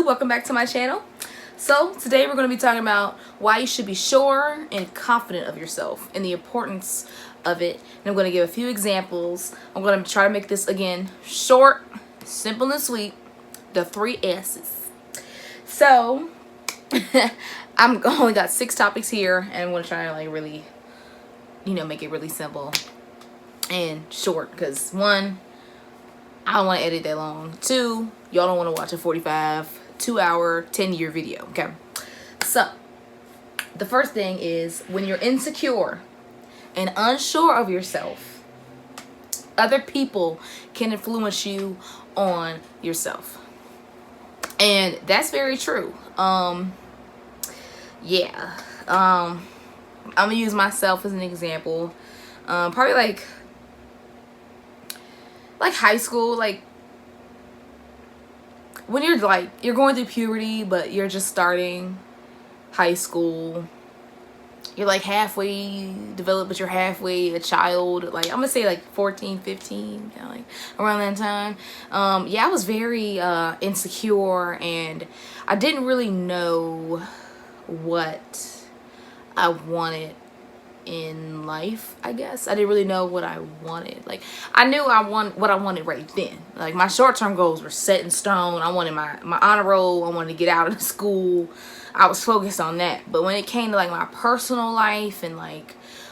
YouTube. Welcome back to my channel. So today we're going to be talking about why you should be sure and confident of yourself and the importance of it. And I'm going to give a few examples. I'm going to try to make this again short, simple, and sweet. The 3 S's. So I'm only got 6 topics here, and I'm going to try to really, make it really simple and short. Because 1, I don't want to edit that long. 2, y'all don't want to watch a 2-hour, 10-year video. Okay. So the first thing is, when you're insecure and unsure of yourself, other people can influence you on yourself. And that's very true. I'm gonna use myself as an example. Probably like high school, when you're going through puberty, but you're just starting high school. You're halfway developed, but you're halfway a child. I'm gonna say 14, 15, around that time. I was very insecure, and I didn't really know what I wanted in life. I guess I didn't really know what I wanted. I knew what I wanted right then. My short-term goals were set in stone. I wanted my honor roll. I wanted to get out of the school. I was focused on that. But when it came to my personal life and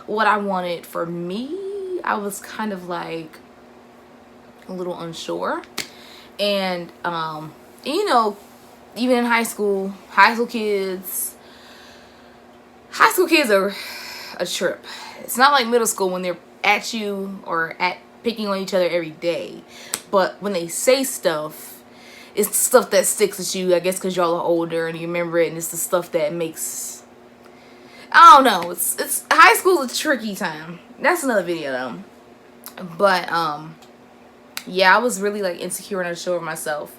what I wanted for me, I was kind of a little unsure. And even in high school kids are a trip. It's not like middle school when they're at you or picking on each other every day. But when they say stuff, it's the stuff that sticks with you, I guess, because y'all are older and you remember it, and it's the stuff that makes, I don't know, it's high school's a tricky time. That's another video though. But I was really insecure and unsure of myself.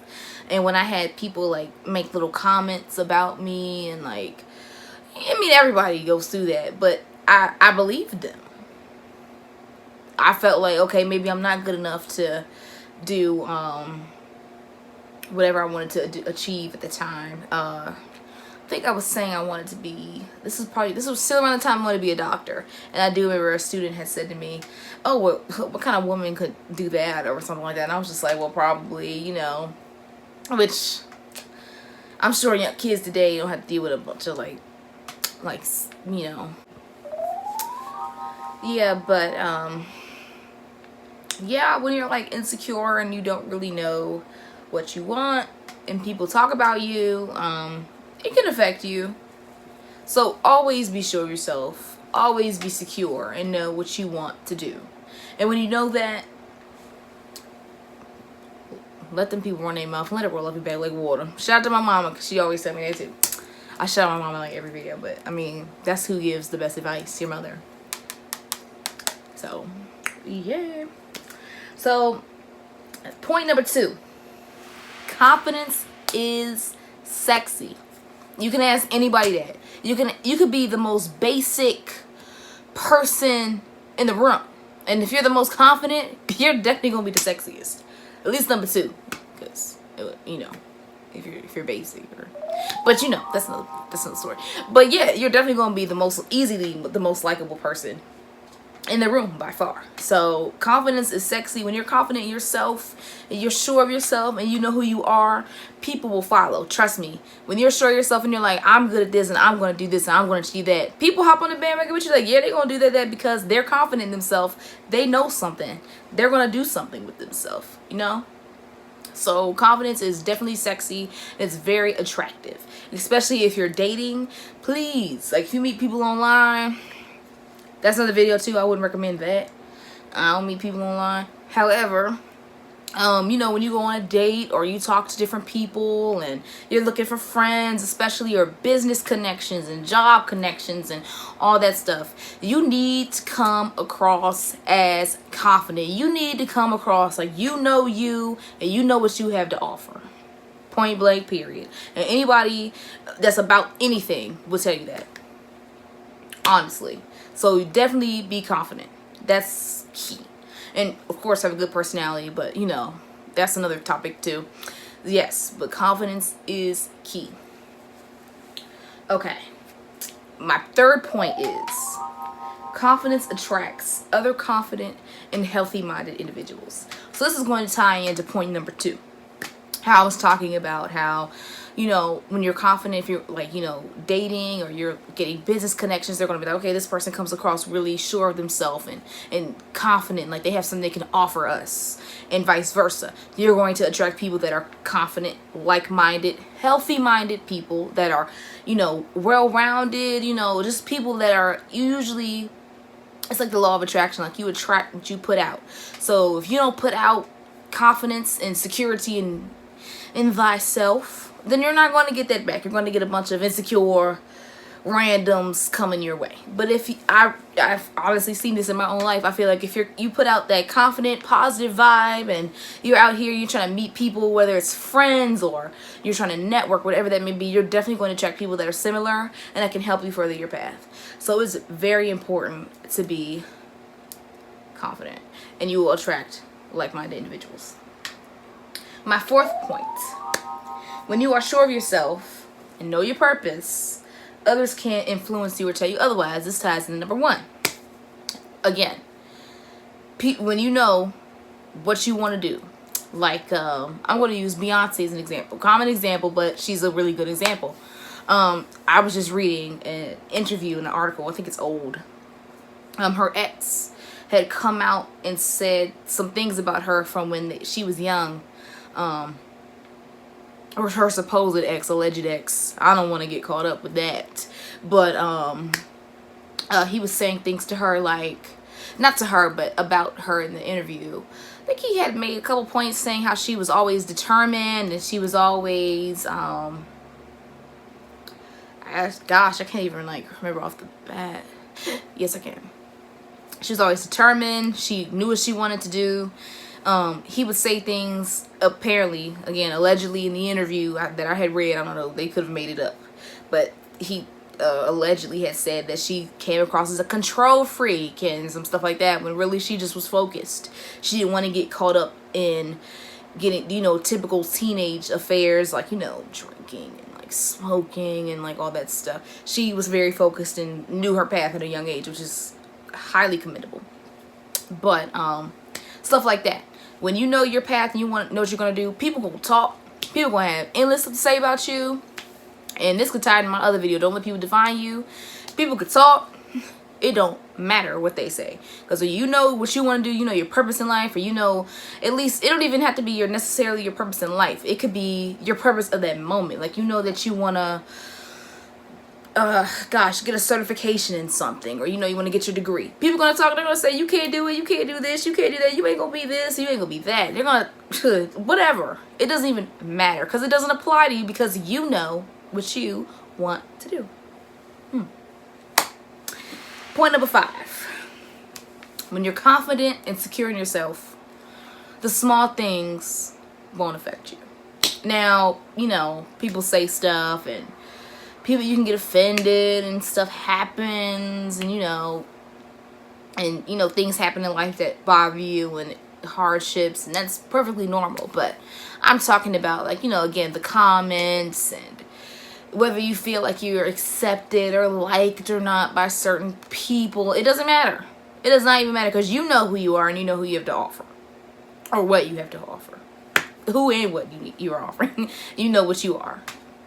And when I had people make little comments about me, and everybody goes through that, but I believed them. I felt okay, maybe I'm not good enough to do whatever I wanted to achieve at the time. I think I was saying I wanted to be, this was still around the time I wanted to be a doctor. And I do remember a student had said to me, oh, what kind of woman could do that, or something like that. And I was just well, probably, which I'm sure young kids today don't have to deal with a bunch of when you're insecure and you don't really know what you want, and people talk about you, it can affect you. So always be sure of yourself, always be secure, and know what you want to do. And when you know that, let them people run their mouth and let it roll up your back like water. Shout out to my mama, because she always tell me that too. I shout out my mama every video, but that's who gives the best advice, your mother. So yeah. So point number 2, confidence is sexy. You can ask anybody that. You could be the most basic person in the room, and if you're the most confident, you're definitely gonna be the sexiest. At least number 2, because if you're basic, but that's another story. But yeah, you're definitely gonna be the most likable person in the room by far. So confidence is sexy. When you're confident in yourself and you're sure of yourself and you know who you are, people will follow. Trust me. When you're sure of yourself and you're I'm good at this, and I'm going to do this, and I'm going to achieve that, people hop on the bandwagon with you yeah, they're going to do that because they're confident in themselves. They know something. They're going to do something with themselves, So confidence is definitely sexy. It's very attractive, especially if you're dating. Please, if you meet people online, that's another video too. I wouldn't recommend that. I don't meet people online. However, when you go on a date or you talk to different people and you're looking for friends, especially your business connections and job connections and all that stuff, you need to come across as confident. You need to come across you know you, and you know what you have to offer. Point blank, period. And anybody that's about anything will tell you that. Honestly. So definitely be confident. That's key. And of course have a good personality, but that's another topic too. Yes, but confidence is key. Okay. My third point is confidence attracts other confident and healthy-minded individuals. So this is going to tie into point number 2. How I was talking about how, you know, when you're confident, if you're like, you know, dating or you're getting business connections, they're going to be like, okay, this person comes across really sure of themselves and confident, like they have something they can offer us, and vice versa. You're going to attract people that are confident, like-minded, healthy-minded people that are, you know, well-rounded, you know, just people that are usually, it's like the law of attraction, like you attract what you put out. So if you don't put out confidence and security in thyself, then you're not going to get that back. You're going to get a bunch of insecure randoms coming your way. But if I've honestly seen this in my own life. I feel like if you put out that confident, positive vibe, and you're out here, you're trying to meet people, whether it's friends or you're trying to network, whatever that may be, you're definitely going to attract people that are similar and that can help you further your path. So it's very important to be confident, and you will attract like-minded individuals. My fourth point: when you are sure of yourself and know your purpose, others can't influence you or tell you otherwise. This ties into number 1. Again, when you know what you want to do, like I'm going to use Beyonce as an example. Common example, but she's a really good example. I was just reading an interview, an article, I think it's old. Her ex had come out and said some things about her from when she was young. Or her supposed ex, alleged ex. I don't want to get caught up with that. But he was saying things to her, like, not to her, but about her in the interview. I think he had made a couple points saying how she was always determined and she was always, gosh, I can't even like remember off the bat. Yes, I can. She was always determined. She knew what she wanted to do. He would say things, apparently, again, allegedly in the interview that I had read. I don't know, they could have made it up. But he allegedly had said that she came across as a control freak and some stuff like that, when really she just was focused. She didn't want to get caught up in getting, you know, typical teenage affairs, like, you know, drinking and like smoking and like all that stuff. She was very focused and knew her path at a young age, which is highly commendable. But stuff like that, when you know your path and you want to know what you're going to do, people will talk, people going to have endless stuff to say about you. And this could tie into my other video, don't let people define you. People could talk, it don't matter what they say, because when you know what you want to do, you know your purpose in life, or you know, at least it don't even have to be necessarily your purpose in life. It could be your purpose of that moment. Like, you know that you want to get a certification in something, or you know you want to get your degree. People gonna talk, they're gonna say you can't do it, you can't do this, you can't do that, you ain't gonna be this, you ain't gonna be that. They're gonna whatever. It doesn't even matter, because it doesn't apply to you, because you know what you want to do. Point number 5: when you're confident and secure in yourself, the small things won't affect you. Now, you know, people say stuff, and people, you can get offended, and stuff happens, and you know, things happen in life that bother you, and hardships, and that's perfectly normal. But I'm talking about, like, you know, again, the comments, and whether you feel like you're accepted or liked or not by certain people. It doesn't matter. It does not even matter, because you know who you are, and you know who you have to offer, or what you have to offer, who and what you are offering. You know what you are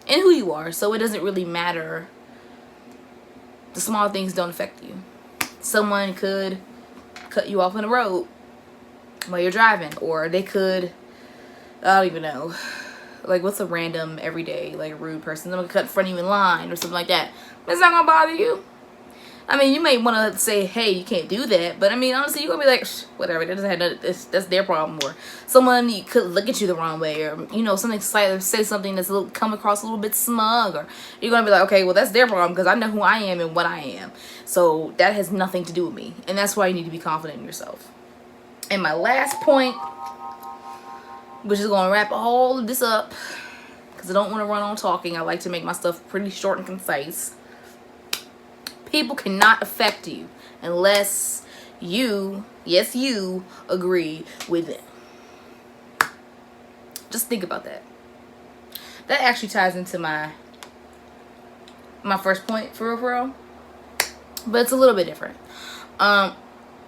and who you are, so it doesn't really matter. The small things don't affect you. Someone could cut you off on the road while you're driving, or they could, I don't even know, like, what's a random everyday, like, rude person? Someone could cut in front of you in line or something like that. It's not gonna bother you. I mean, you may want to say, hey, you can't do that, but I mean, honestly, you're gonna be like, whatever, that doesn't have nothing, that's their problem. Or someone could look at you the wrong way, or, you know, something slightly, say something that's come across a little bit smug, or you're gonna be like, okay, well, that's their problem, because I know who I am and what I am, so that has nothing to do with me. And that's why you need to be confident in yourself. And my last point, which is gonna wrap all of this up, because I don't want to run on talking. I like to make my stuff pretty short and concise. People cannot affect you unless you, yes, you, agree with them. Just think about that. that actually ties into my first point, for real. But it's a little bit different.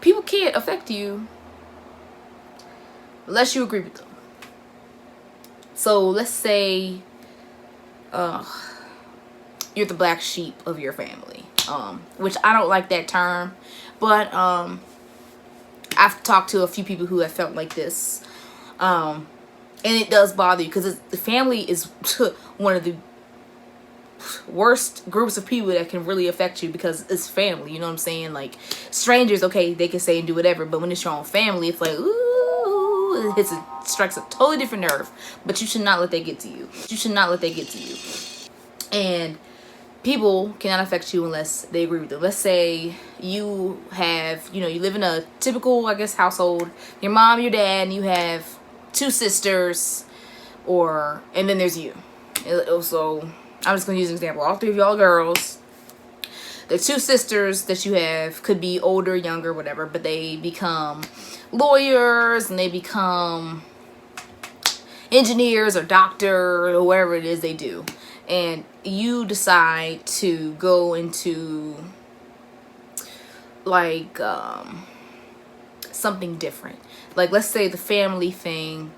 People can't affect you unless you agree with them. So let's say you're the black sheep of your family, which I don't like that term, but I've talked to a few people who have felt like this, and it does bother you because the family is one of the worst groups of people that can really affect you, because it's family, you know what I'm saying? Like, strangers, okay, they can say and do whatever, but when it's your own family, it's like, ooh, it strikes a totally different nerve. But you should not let that get to you. You should not let that get to you. And people cannot affect you unless they agree with you. Let's say you have, you live in a typical, I guess, household. Your mom, your dad, and you have 2 sisters, and then there's you. So I'm just gonna use an example. All 3 of y'all girls. The 2 sisters that you have could be older, younger, whatever, but they become lawyers and they become engineers or doctor or whatever it is they do. And you decide to go into like something different. Like, let's say the family thing,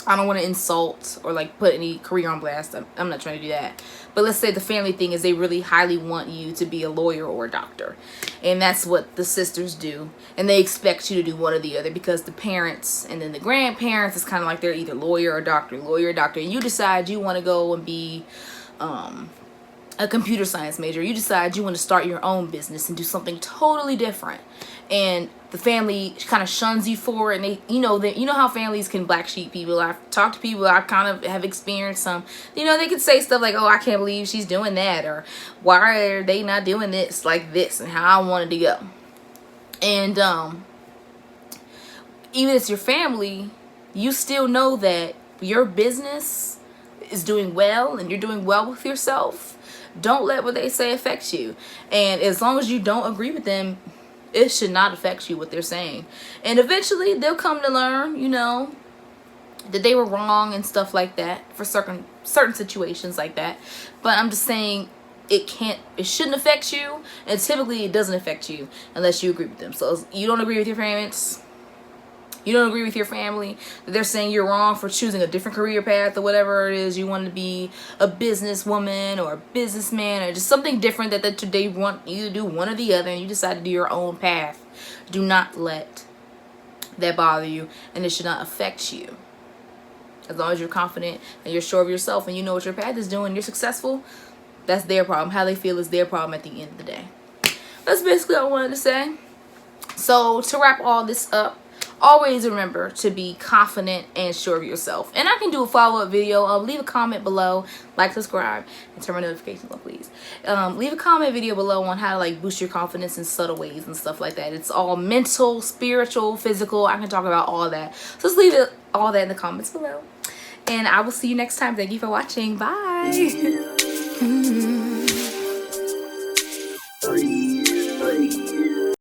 I don't want to insult or like put any career on blast. I'm not trying to do that. But let's say the family thing is they really highly want you to be a lawyer or a doctor. And that's what the sisters do. And they expect you to do one or the other, because the parents and then the grandparents is kind of like they're either lawyer or doctor, lawyer or doctor. And you decide you want to go and be a computer science major. You decide you want to start your own business and do something totally different. And the family kind of shuns you for it, and they, you know how families can black sheep people. I've talked to people, I kind of have experienced some, they could say stuff like, oh, I can't believe she's doing that, or why are they not doing this like this, and how I wanted to go. And even if it's your family, you still know that your business is doing well and you're doing well with yourself. Don't let what they say affect you. And as long as you don't agree with them, it should not affect you what they're saying. And eventually they'll come to learn, that they were wrong and stuff like that for certain situations like that. But I'm just saying it shouldn't affect you, and typically it doesn't affect you unless you agree with them. So you don't agree with your parents, you don't agree with your family, that they're saying you're wrong for choosing a different career path or whatever it is. You want to be a businesswoman or a businessman or just something different that they want you to do one or the other, and you decide to do your own path. Do not let that bother you, and it should not affect you. As long as you're confident and you're sure of yourself and you know what your path is doing, you're successful, that's their problem. How they feel is their problem at the end of the day. That's basically all I wanted to say. So to wrap all this up, always remember to be confident and sure of yourself. And I can do a follow-up video. Leave a comment below, like, subscribe, and turn my notifications on, please. Leave a comment video below on how to like boost your confidence in subtle ways and stuff like that. It's all mental, spiritual, physical. I can talk about all that. So just leave all that in the comments below. And I will see you next time. Thank you for watching. Bye.